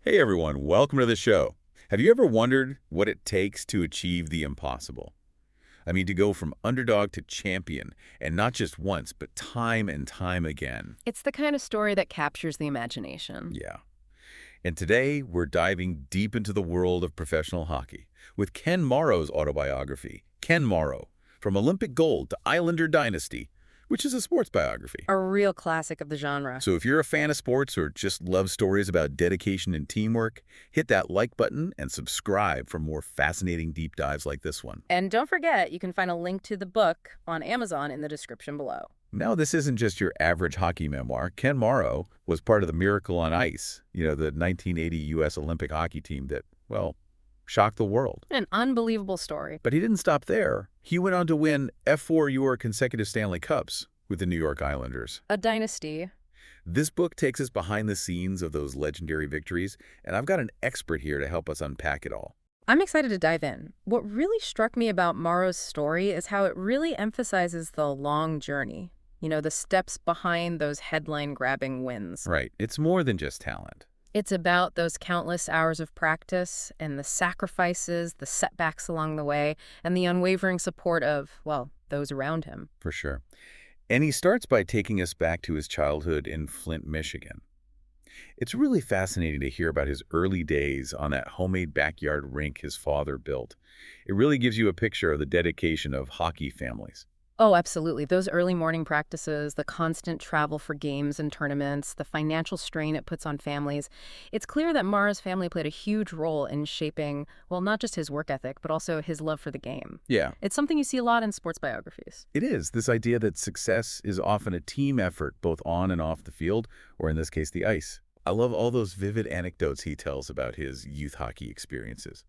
Hey everyone, welcome to the show. Have you ever wondered what it takes to achieve the impossible? I mean, to go from underdog to champion, and not just once, but time and time again. It's the kind of story that captures the imagination. Yeah. And today, we're diving deep into the world of professional hockey with Ken Morrow's autobiography, Ken Morrow, From Olympic Gold to Islander Dynasty, which is a sports biography. A real classic of the genre. So if you're a fan of sports or just love stories about dedication and teamwork, hit that like button and subscribe for more fascinating deep dives like this one. And don't forget, you can find a link to the book on Amazon in the description below. Now, this isn't just your average hockey memoir. Ken Morrow was part of the Miracle on Ice, the 1980 U.S. Olympic hockey team that, well, shocked the world. An unbelievable story. But he didn't stop there. He went on to win F4 consecutive Stanley Cups with the New York Islanders. A dynasty. This book takes us behind the scenes of those legendary victories, and I've got an expert here to help us unpack it all. I'm excited to dive in. What really struck me about Morrow's story is how it really emphasizes the long journey. The steps behind those headline-grabbing wins. Right. It's more than just talent. It's about those countless hours of practice and the sacrifices, the setbacks along the way, and the unwavering support of, well, those around him. For sure. And he starts by taking us back to his childhood in Flint, Michigan. It's really fascinating to hear about his early days on that homemade backyard rink his father built. It really gives you a picture of the dedication of hockey families. Oh, absolutely. Those early morning practices, the constant travel for games and tournaments, the financial strain it puts on families. It's clear that Morrow's family played a huge role in shaping, well, not just his work ethic, but also his love for the game. Yeah. It's something you see a lot in sports biographies. It is, this idea that success is often a team effort, both on and off the field, or in this case, the ice. I love all those vivid anecdotes he tells about his youth hockey experiences.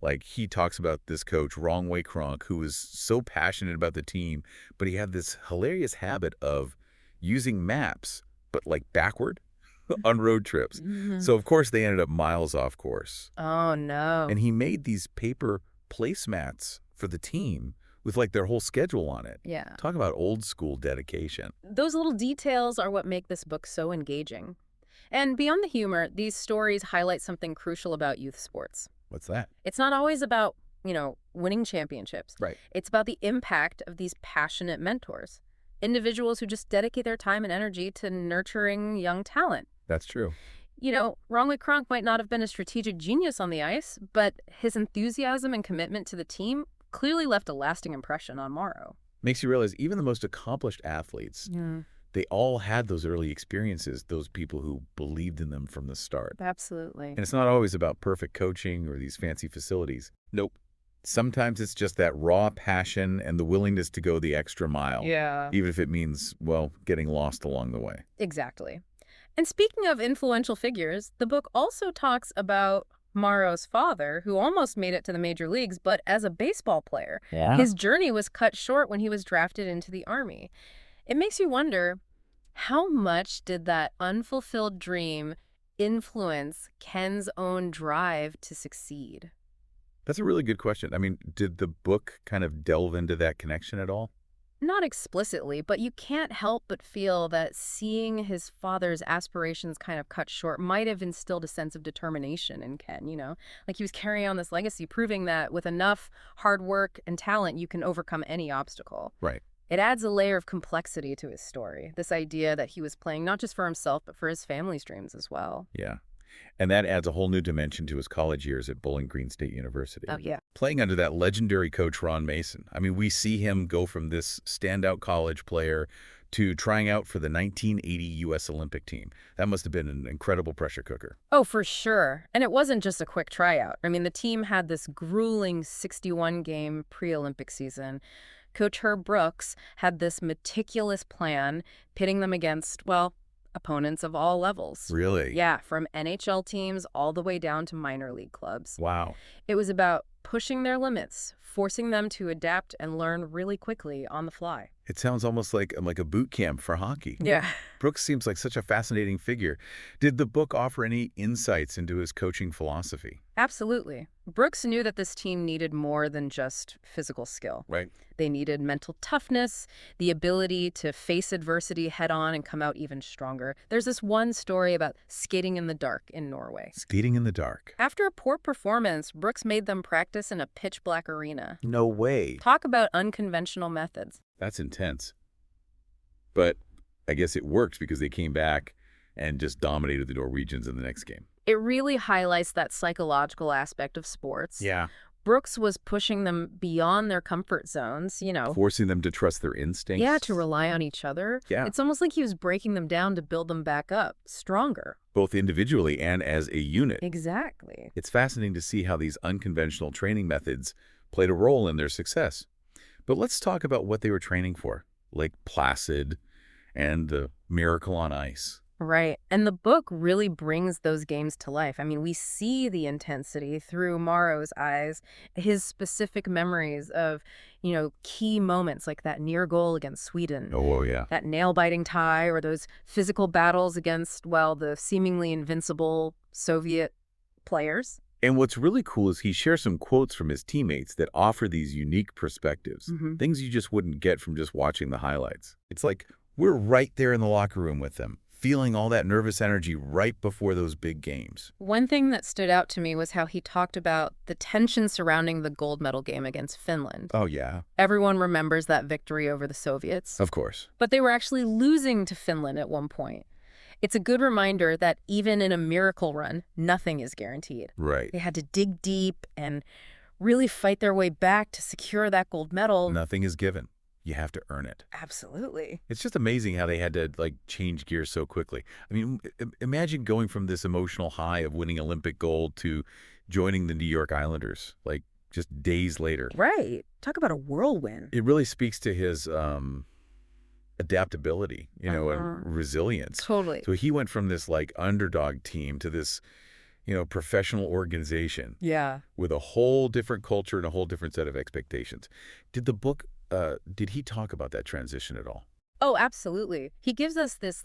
Like, he talks about this coach, Kronk, who was so passionate about the team, but he had this hilarious habit of using maps, but like backward, on road trips. So, of course, they ended up miles off course. Oh, no. And he made these paper placemats for the team with like their whole schedule on it. Yeah. Talk about old school dedication. Those little details are what make this book so engaging. And beyond the humor, these stories highlight something crucial about youth sports. What's that? It's not always about, winning championships. Right. It's about the impact of these passionate mentors, individuals who just dedicate their time and energy to nurturing young talent. That's true. Kronk might not have been a strategic genius on the ice, but his enthusiasm and commitment to the team clearly left a lasting impression on Morrow. Makes you realize even the most accomplished athletes, they all had those early experiences, those people who believed in them from the start. Absolutely. And it's not always about perfect coaching or these fancy facilities. Nope. Sometimes it's just that raw passion and the willingness to go the extra mile. Yeah. Even if it means, well, getting lost along the way. Exactly. And speaking of influential figures, the book also talks about Morrow's father, who almost made it to the major leagues, but as a baseball player. Yeah. His journey was cut short when he was drafted into the Army. It makes you wonder, how much did that unfulfilled dream influence Ken's own drive to succeed? That's a really good question. I mean, did the book kind of delve into that connection at all? Not explicitly, but you can't help but feel that seeing his father's aspirations kind of cut short might have instilled a sense of determination in Ken, Like he was carrying on this legacy, proving that with enough hard work and talent, you can overcome any obstacle. Right. It adds a layer of complexity to his story, this idea that he was playing not just for himself, but for his family's dreams as well. Yeah. And that adds a whole new dimension to his college years at Bowling Green State University. Oh, yeah. Playing under that legendary coach, Ron Mason. I mean, we see him go from this standout college player to trying out for the 1980 U.S. Olympic team. That must have been an incredible pressure cooker. Oh, for sure. And it wasn't just a quick tryout. I mean, the team had this grueling 61-game pre-Olympic season. Coach Herb Brooks had this meticulous plan, pitting them against, well, opponents of all levels. Really? Yeah, from NHL teams all the way down to minor league clubs. Wow. It was about pushing their limits, forcing them to adapt and learn really quickly on the fly. It sounds almost like a boot camp for hockey. Yeah. Brooks seems like such a fascinating figure. Did the book offer any insights into his coaching philosophy? Absolutely. Brooks knew that this team needed more than just physical skill. Right. They needed mental toughness, the ability to face adversity head on and come out even stronger. There's this one story about skating in the dark in Norway. Skating in the dark. After a poor performance, Brooks made them practice in a pitch-black arena. No way. Talk about unconventional methods. That's intense. But I guess it works because they came back and just dominated the Norwegians in the next game. It really highlights that psychological aspect of sports. Yeah. Brooks was pushing them beyond their comfort zones, Forcing them to trust their instincts. Yeah, to rely on each other. Yeah. It's almost like he was breaking them down to build them back up, stronger. Both individually and as a unit. Exactly. It's fascinating to see how these unconventional training methods played a role in their success. But let's talk about what they were training for. Lake Placid and the Miracle on Ice. Right. And the book really brings those games to life. I mean, we see the intensity through Morrow's eyes, his specific memories of, key moments like that near goal against Sweden. Oh, yeah. That nail-biting tie or those physical battles against, the seemingly invincible Soviet players. And what's really cool is he shares some quotes from his teammates that offer these unique perspectives, things you just wouldn't get from just watching the highlights. It's like we're right there in the locker room with them, feeling all that nervous energy right before those big games. One thing that stood out to me was how he talked about the tension surrounding the gold medal game against Finland. Oh, yeah. Everyone remembers that victory over the Soviets. Of course. But they were actually losing to Finland at one point. It's a good reminder that even in a miracle run, nothing is guaranteed. Right. They had to dig deep and really fight their way back to secure that gold medal. Nothing is given. You have to earn it. Absolutely. It's just amazing how they had to, change gears so quickly. I mean, imagine going from this emotional high of winning Olympic gold to joining the New York Islanders, just days later. Right. Talk about a whirlwind. It really speaks to his adaptability, and resilience. Totally. So he went from this, underdog team to this, professional organization. Yeah. With a whole different culture and a whole different set of expectations. Did the book... did he talk about that transition at all? Oh, absolutely. He gives us this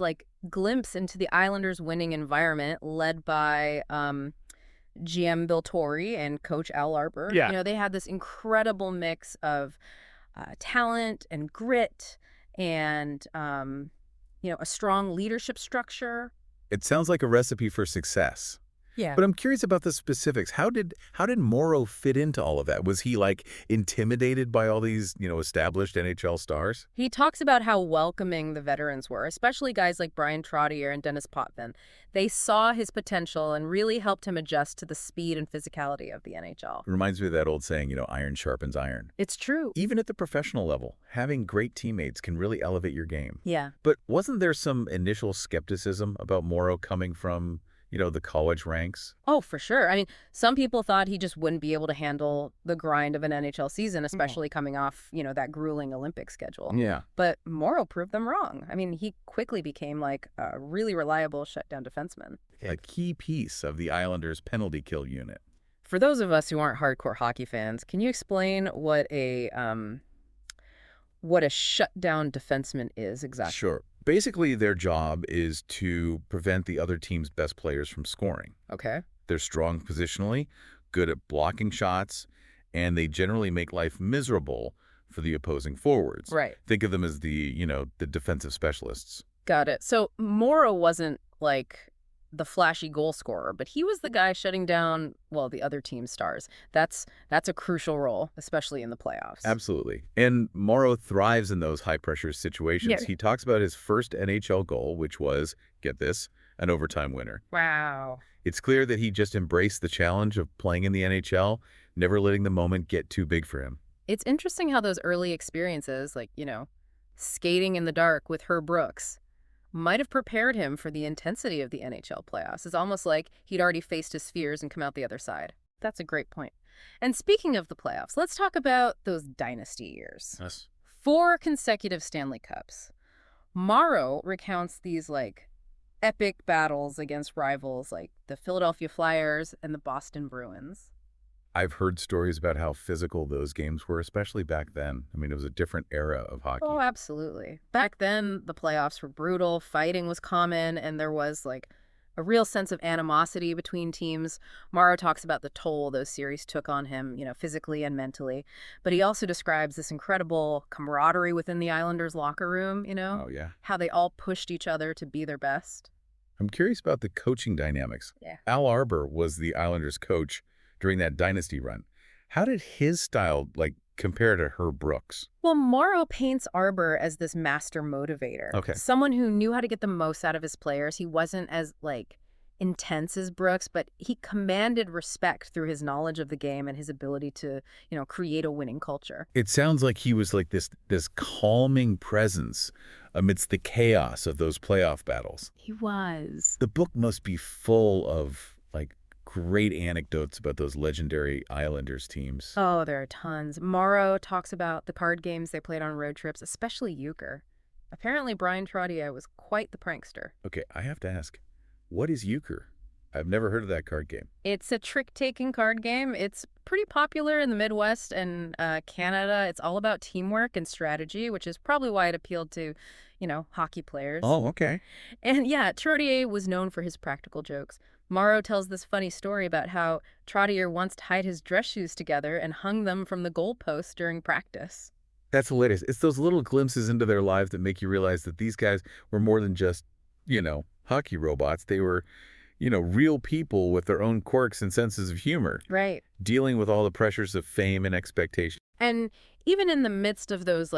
glimpse into the Islanders' winning environment led by GM Bill Torrey and Coach Al Arbour. Yeah. They had this incredible mix of talent and grit and, a strong leadership structure. It sounds like a recipe for success. Yeah. But I'm curious about the specifics. How did Morrow fit into all of that? Was he intimidated by all these, established NHL stars? He talks about how welcoming the veterans were, especially guys like Brian Trottier and Dennis Potvin. They saw his potential and really helped him adjust to the speed and physicality of the NHL. It reminds me of that old saying, iron sharpens iron. It's true. Even at the professional level, having great teammates can really elevate your game. Yeah. But wasn't there some initial skepticism about Morrow coming from, the college ranks? Oh, for sure. I mean, some people thought he just wouldn't be able to handle the grind of an NHL season, especially coming off, that grueling Olympic schedule. Yeah. But Morrow proved them wrong. I mean, he quickly became a really reliable shutdown defenseman. A key piece of the Islanders' penalty kill unit. For those of us who aren't hardcore hockey fans, can you explain what a shutdown defenseman is exactly? Sure. Basically, their job is to prevent the other team's best players from scoring. Okay. They're strong positionally, good at blocking shots, and they generally make life miserable for the opposing forwards. Right. Think of them as the defensive specialists. Got it. So Morrow wasn't the flashy goal scorer, but he was the guy shutting down, the other team's stars. That's a crucial role, especially in the playoffs. Absolutely. And Morrow thrives in those high-pressure situations. Yeah. He talks about his first NHL goal, which was, get this, an overtime winner. Wow. It's clear that he just embraced the challenge of playing in the NHL, never letting the moment get too big for him. It's interesting how those early experiences, skating in the dark with Herb Brooks, might have prepared him for the intensity of the NHL playoffs. It's almost like he'd already faced his fears and come out the other side. That's a great point. And speaking of the playoffs, let's talk about those Dynasty years. Yes. 4 consecutive Stanley Cups. Morrow recounts these, epic battles against rivals like the Philadelphia Flyers and the Boston Bruins. I've heard stories about how physical those games were, especially back then. I mean, it was a different era of hockey. Oh, absolutely. Back then, the playoffs were brutal, fighting was common, and there was, a real sense of animosity between teams. Morrow talks about the toll those series took on him, physically and mentally. But he also describes this incredible camaraderie within the Islanders' locker room, Oh, yeah. how they all pushed each other to be their best. I'm curious about the coaching dynamics. Yeah. Al Arbour was the Islanders' coach during that Dynasty run. How did his style, compare to Herb Brooks? Well, Morrow paints Arbour as this master motivator. Okay. Someone who knew how to get the most out of his players. He wasn't as, intense as Brooks, but he commanded respect through his knowledge of the game and his ability to, create a winning culture. It sounds like he was like this calming presence amidst the chaos of those playoff battles. He was. The book must be full of, great anecdotes about those legendary Islanders teams. Oh, there are tons. Morrow talks about the card games they played on road trips, especially euchre. Apparently, Brian Trottier was quite the prankster. Okay, I have to ask, what is euchre? I've never heard of that card game. It's a trick-taking card game. It's pretty popular in the Midwest and Canada. It's all about teamwork and strategy, which is probably why it appealed to, hockey players. Oh, okay. And yeah, Trottier was known for his practical jokes. Morrow tells this funny story about how Trottier once tied his dress shoes together and hung them from the goalpost during practice. That's hilarious. It's those little glimpses into their lives that make you realize that these guys were more than just, hockey robots. They were, real people with their own quirks and senses of humor. Right. Dealing with all the pressures of fame and expectation. And even in the midst of those,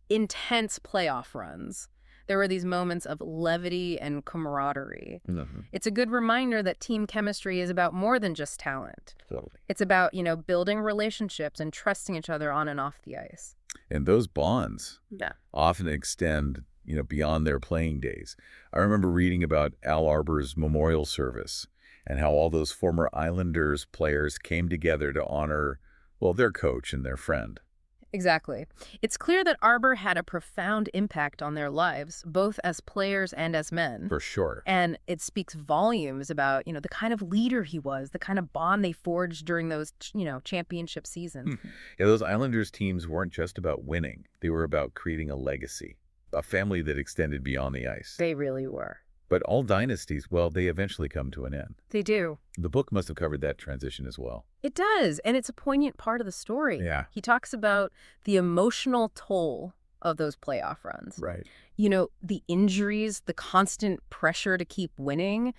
intense playoff runs, there were these moments of levity and camaraderie. Mm-hmm. It's a good reminder that team chemistry is about more than just talent. Totally. It's about, building relationships and trusting each other on and off the ice. And those bonds Yeah. often extend, beyond their playing days. I remember reading about Al Arbour's memorial service and how all those former Islanders players came together to honor, their coach and their friend. Exactly. It's clear that Arbour had a profound impact on their lives, both as players and as men. For sure. And it speaks volumes about, the kind of leader he was, the kind of bond they forged during those, championship seasons. Yeah, those Islanders teams weren't just about winning. They were about creating a legacy, a family that extended beyond the ice. They really were. But all dynasties, they eventually come to an end. They do. The book must have covered that transition as well. It does, and it's a poignant part of the story. Yeah. He talks about the emotional toll of those playoff runs. Right. The injuries, the constant pressure to keep winning.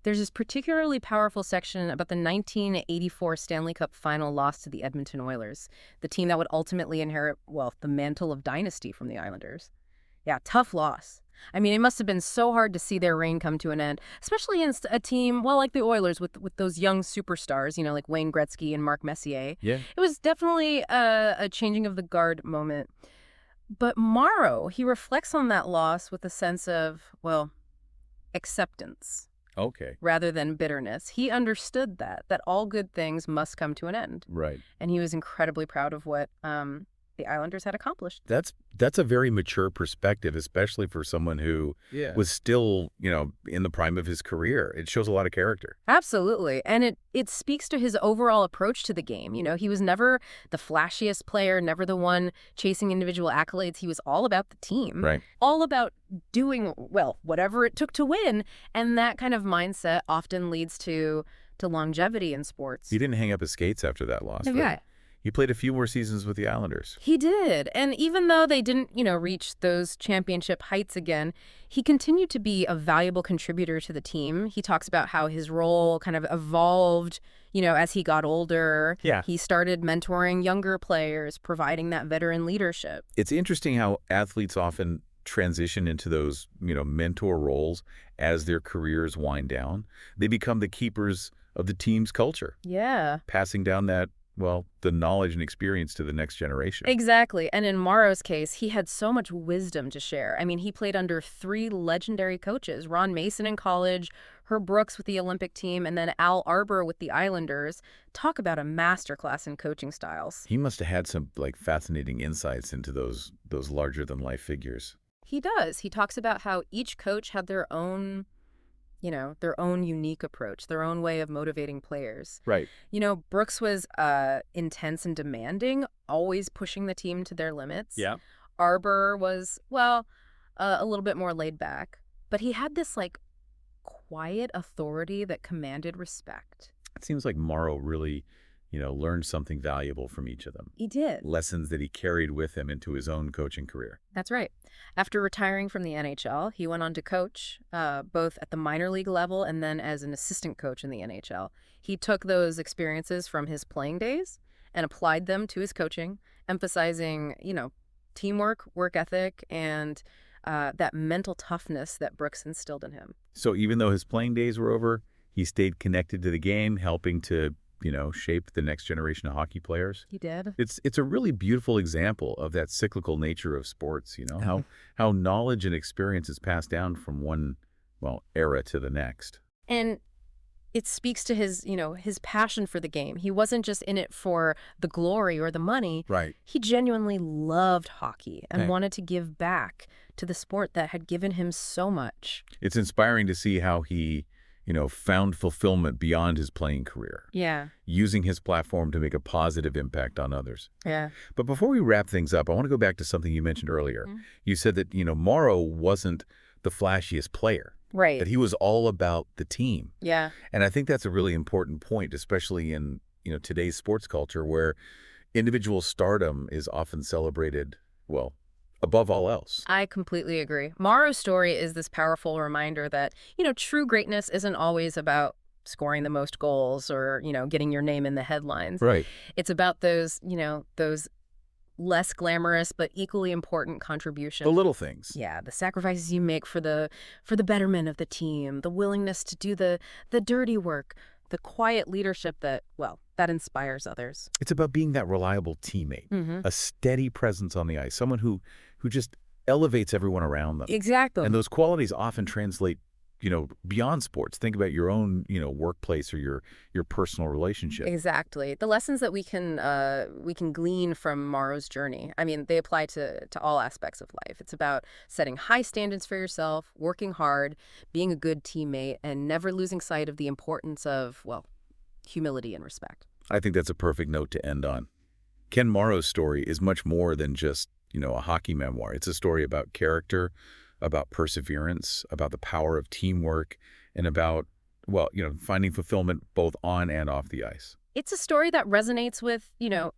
There's this particularly powerful section about the 1984 Stanley Cup final loss to the Edmonton Oilers, the team that would ultimately inherit, the mantle of Dynasty from the Islanders. Yeah, tough loss. I mean, it must have been so hard to see their reign come to an end, especially in a team, like the Oilers with those young superstars, like Wayne Gretzky and Mark Messier. Yeah. It was definitely a changing of the guard moment. But Morrow, he reflects on that loss with a sense of, acceptance. Okay. Rather than bitterness. He understood that all good things must come to an end. Right. And he was incredibly proud of what the Islanders had accomplished. That's a very mature perspective, especially for someone who was still, in the prime of his career. It shows a lot of character. Absolutely. And it speaks to his overall approach to the game. He was never the flashiest player, never the one chasing individual accolades. He was all about the team. Right. All about doing, whatever it took to win. And that kind of mindset often leads to longevity in sports. He didn't hang up his skates after that loss. Yeah. Right? He played a few more seasons with the Islanders. He did. And even though they didn't, reach those championship heights again, he continued to be a valuable contributor to the team. He talks about how his role kind of evolved, as he got older. Yeah. He started mentoring younger players, providing that veteran leadership. It's interesting how athletes often transition into those, mentor roles as their careers wind down. They become the keepers of the team's culture. Yeah. Passing down that, the knowledge and experience to the next generation. Exactly. And in Morrow's case, he had so much wisdom to share. I mean, he played under 3 legendary coaches, Ron Mason in college, Herb Brooks with the Olympic team, and then Al Arbour with the Islanders. Talk about a masterclass in coaching styles. He must have had some fascinating insights into those larger-than-life figures. He does. He talks about how each coach had their own unique approach, their own way of motivating players. Right. Brooks was intense and demanding, always pushing the team to their limits. Yeah. Arbour was, a little bit more laid back. But he had this, quiet authority that commanded respect. It seems like Morrow really, learned something valuable from each of them. He did. Lessons that he carried with him into his own coaching career. That's right. After retiring from the NHL, he went on to coach both at the minor league level and then as an assistant coach in the NHL. He took those experiences from his playing days and applied them to his coaching, emphasizing, teamwork, work ethic, and that mental toughness that Brooks instilled in him. So even though his playing days were over, he stayed connected to the game, helping to, shape the next generation of hockey players. He did. It's a really beautiful example of that cyclical nature of sports, how knowledge and experience is passed down from one, era to the next. And it speaks to his passion for the game. He wasn't just in it for the glory or the money. Right. He genuinely loved hockey and Okay. wanted to give back to the sport that had given him so much. It's inspiring to see how he, found fulfillment beyond his playing career, Yeah. using his platform to make a positive impact on others. Yeah. But before we wrap things up, I want to go back to something you mentioned earlier. Mhm. You said that, Morrow wasn't the flashiest player, Right. that he was all about the team. Yeah. And I think that's a really important point, especially in, today's sports culture where individual stardom is often celebrated, above all else. I completely agree. Morrow's story is this powerful reminder that, true greatness isn't always about scoring the most goals or, getting your name in the headlines. Right. It's about those less glamorous but equally important contributions. The little things. Yeah, the sacrifices you make for the betterment of the team, the willingness to do the dirty work, the quiet leadership that inspires others. It's about being that reliable teammate, Mm-hmm. a steady presence on the ice, someone who just elevates everyone around them. Exactly. And those qualities often translate, beyond sports. Think about your own, workplace or your personal relationship. Exactly. The lessons that we can glean from Morrow's journey, I mean, they apply to all aspects of life. It's about setting high standards for yourself, working hard, being a good teammate, and never losing sight of the importance of, humility and respect. I think that's a perfect note to end on. Ken Morrow's story is much more than just, a hockey memoir. It's a story about character, about perseverance, about the power of teamwork, and about, finding fulfillment both on and off the ice. It's a story that resonates with,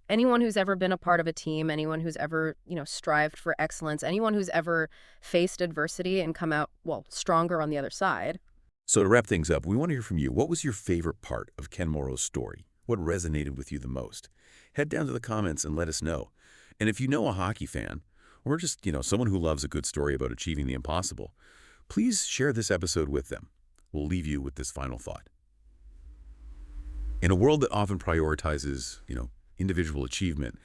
anyone who's ever been a part of a team, anyone who's ever, strived for excellence, anyone who's ever faced adversity and come out, stronger on the other side. So to wrap things up, we want to hear from you. What was your favorite part of Ken Morrow's story? What resonated with you the most? Head down to the comments and let us know. And if you know a hockey fan, or just, someone who loves a good story about achieving the impossible, please share this episode with them. We'll leave you with this final thought. In a world that often prioritizes, individual achievement,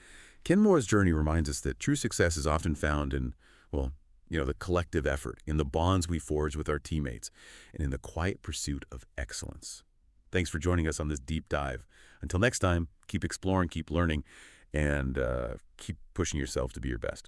Ken Morrow's journey reminds us that true success is often found in, the collective effort, in the bonds we forge with our teammates, and in the quiet pursuit of excellence. Thanks for joining us on this deep dive. Until next time, keep exploring, keep learning, and keep pushing yourself to be your best.